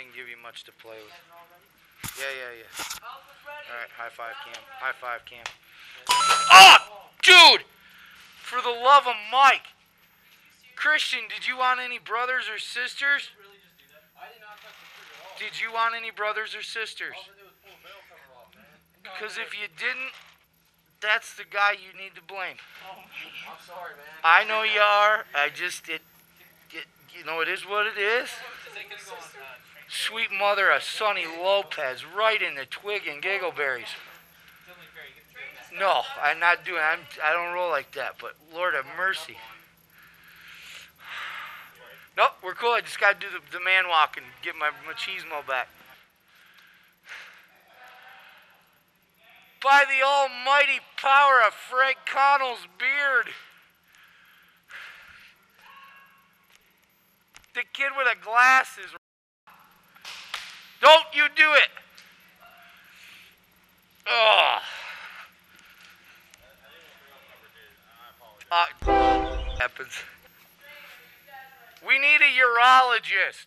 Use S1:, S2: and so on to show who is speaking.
S1: they can give you much to play with. Yeah. Alright, high five, Cam. High five, Cam. Oh! Dude! For the love of Mike! Christian, did you want any brothers or sisters? Did you want any brothers or sisters? Because if you didn't, that's the guy you need to blame.
S2: I'm sorry, man.
S1: I know you are. You know, it is what it is. Sweet mother of Sonny Lopez, right in the twig and giggleberries. No, I'm not doing. I don't roll like that. But Lord have mercy. Nope, we're cool. I just got to do the man walk and get my machismo back. By the almighty power of Frank Connell's beard. The kid with the glasses. Don't you do it. Ugh. Happens. We need a urologist.